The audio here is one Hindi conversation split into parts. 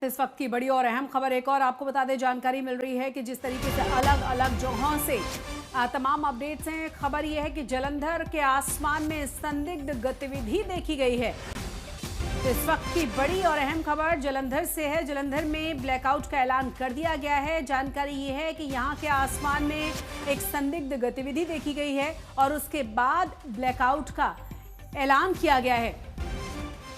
इस वक्त की बड़ी और अहम खबर एक और आपको बता दें, जानकारी मिल रही है कि जिस तरीके से अलग अलग जगहों से तमाम अपडेट्स हैं। खबर यह है कि जालंधर के आसमान में संदिग्ध गतिविधि देखी गई है। इस वक्त की बड़ी और अहम खबर जालंधर से है। जालंधर में ब्लैकआउट का ऐलान कर दिया गया है। जानकारी ये है कि यहाँ के आसमान में एक संदिग्ध गतिविधि देखी गई है और उसके बाद ब्लैकआउट का ऐलान किया गया है।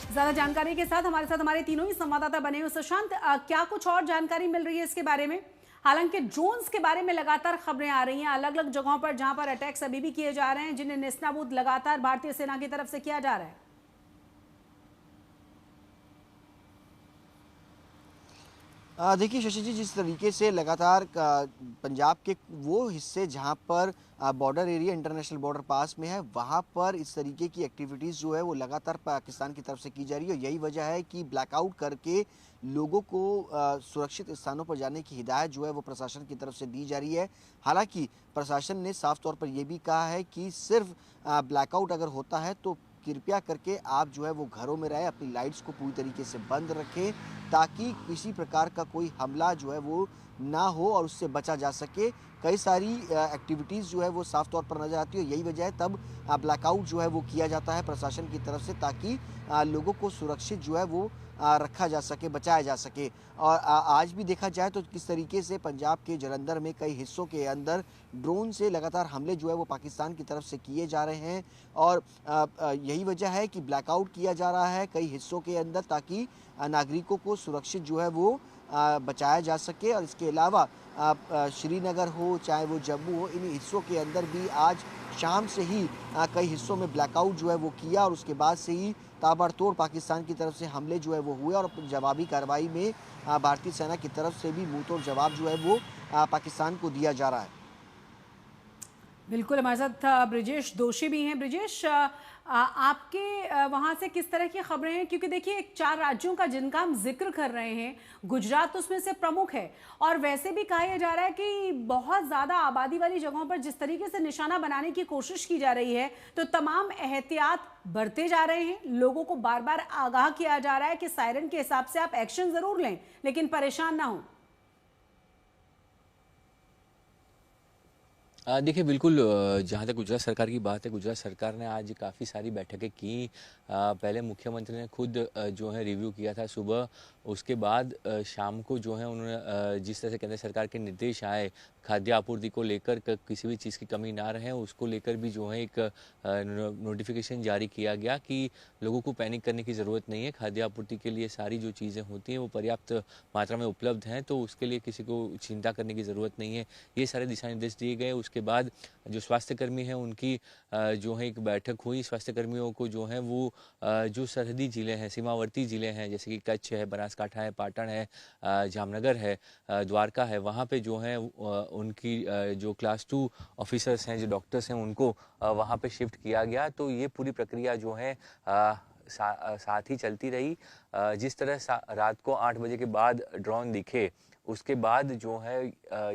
ज्यादा जानकारी के साथ हमारे तीनों ही संवाददाता बने हुए। सुशांत, क्या कुछ और जानकारी मिल रही है इसके बारे में? हालांकि ड्रोन्स के बारे में लगातार खबरें आ रही हैं अलग अलग जगहों पर, जहां पर अटैक्स अभी भी किए जा रहे हैं, जिन्हें नेस्तनाबूद लगातार भारतीय सेना की तरफ से किया जा रहा है। देखिए शशि जी, जिस तरीके से लगातार पंजाब के वो हिस्से जहां पर बॉर्डर एरिया इंटरनेशनल बॉर्डर पास में है, वहां पर इस तरीके की एक्टिविटीज़ जो है वो लगातार पाकिस्तान की तरफ से की जा रही है। यही वजह है कि ब्लैकआउट करके लोगों को सुरक्षित स्थानों पर जाने की हिदायत जो है वो प्रशासन की तरफ से दी जा रही है। हालांकि प्रशासन ने साफ तौर पर यह भी कहा है कि सिर्फ ब्लैकआउट अगर होता है तो कृपया करके आप जो है वो घरों में रहें, अपनी लाइट्स को पूरी तरीके से बंद रखें ताकि किसी प्रकार का कोई हमला जो है वो ना हो और उससे बचा जा सके। कई सारी एक्टिविटीज़ जो है वो साफ तौर पर नजर आती है। यही वजह है तब ब्लैकआउट जो है वो किया जाता है प्रशासन की तरफ से, ताकि लोगों को सुरक्षित जो है वो रखा जा सके, बचाया जा सके। और आज भी देखा जाए तो किस तरीके से पंजाब के जालंधर में कई हिस्सों के अंदर ड्रोन से लगातार हमले जो है वो पाकिस्तान की तरफ से किए जा रहे हैं और यही वजह है कि ब्लैकआउट किया जा रहा है कई हिस्सों के अंदर, ताकि नागरिकों को सुरक्षित जो है वो बचाया जा सके। और इसके अलावा श्रीनगर हो चाहे वो जम्मू हो, इन हिस्सों के अंदर भी आज शाम से ही कई हिस्सों में ब्लैकआउट जो है वो किया और उसके बाद से ही ताबड़तोड़ पाकिस्तान की तरफ से हमले जो है वो हुए और जवाबी कार्रवाई में भारतीय सेना की तरफ से भी मुंहतोड़ जवाब जो है वो पाकिस्तान को दिया जा रहा है। बिल्कुल, हमारे साथ ब्रिजेश दोषी भी हैं। ब्रिजेश, आपके वहाँ से किस तरह की खबरें हैं? क्योंकि देखिए, 4 राज्यों का जिनका हम जिक्र कर रहे हैं, गुजरात उसमें से प्रमुख है और वैसे भी कहा जा रहा है कि बहुत ज़्यादा आबादी वाली जगहों पर जिस तरीके से निशाना बनाने की कोशिश की जा रही है, तो तमाम एहतियात बरते जा रहे हैं। लोगों को बार बार आगाह किया जा रहा है कि सायरन के हिसाब से आप एक्शन ज़रूर लें, लेकिन परेशान ना हों। देखिए बिल्कुल, जहाँ तक गुजरात सरकार की बात है, गुजरात सरकार ने आज काफ़ी सारी बैठकें की। पहले मुख्यमंत्री ने खुद जो है रिव्यू किया था सुबह, उसके बाद शाम को जो है उन्होंने जिस तरह से केंद्र सरकार के निर्देश आए खाद्य आपूर्ति को लेकर किसी भी चीज़ की कमी ना रहे, उसको लेकर भी जो है एक नोटिफिकेशन जारी किया गया कि लोगों को पैनिक करने की ज़रूरत नहीं है। खाद्य आपूर्ति के लिए सारी जो चीज़ें होती हैं वो पर्याप्त मात्रा में उपलब्ध हैं, तो उसके लिए किसी को चिंता करने की ज़रूरत नहीं है। ये सारे दिशा निर्देश दिए गए। उसके बाद जो स्वास्थ्यकर्मी हैं उनकी जो है एक बैठक हुई। स्वास्थ्यकर्मियों को जो है वो जो सरहदी ज़िले हैं, सीमावर्ती ज़िले हैं, जैसे कि कच्छ है, बनासकाठा है, पाटन है, जामनगर है, द्वारका है, वहाँ पे जो है उनकी जो क्लास 2 ऑफिसर्स हैं, जो डॉक्टर्स हैं, उनको वहाँ पे शिफ्ट किया गया। तो ये पूरी प्रक्रिया जो है साथ ही चलती रही। जिस तरह रात को 8 बजे के बाद ड्रोन दिखे, उसके बाद जो है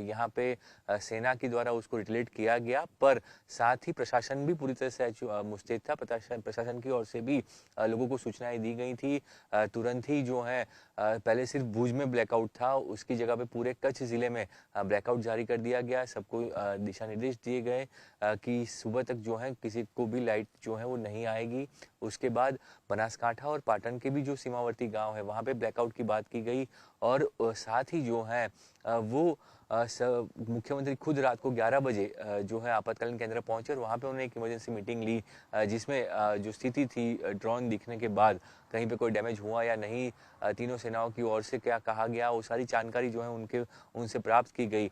यहाँ पे सेना के द्वारा उसको रिटेलिएट किया गया, पर साथ ही प्रशासन भी पूरी तरह से मुस्तैद था। प्रशासन की ओर से भी लोगों को सूचनाएं दी गई थी। तुरंत ही जो है पहले सिर्फ भुज में ब्लैकआउट था, उसकी जगह पे पूरे कच्छ ज़िले में ब्लैकआउट जारी कर दिया गया। सबको दिशा निर्देश दिए गए कि सुबह तक जो है किसी को भी लाइट जो है वो नहीं आएगी। उसके बाद बनासकाठा और पाटन के भी जो सीमावर्ती गांव है, वहाँ पे ब्लैकआउट की बात की गई और साथ ही जो है वो मुख्यमंत्री खुद रात को 11 बजे जो है आपातकालीन केंद्र पहुंचे और वहाँ पे उन्होंने एक इमरजेंसी मीटिंग ली, जिसमें जो स्थिति थी ड्रोन दिखने के बाद, कहीं पे कोई डैमेज हुआ या नहीं, तीनों सेनाओं की ओर से क्या कहा गया, वो सारी जानकारी जो है उनसे प्राप्त की गई।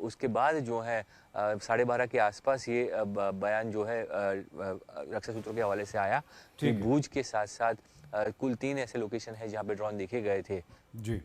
उसके बाद जो है 12:30 के आसपास ये बयान जो है रक्षा सूत्रों के हवाले से आया कि भुज के साथ साथ कुल 3 ऐसे लोकेशन है जहाँ पे ड्रोन देखे गए थे। जी।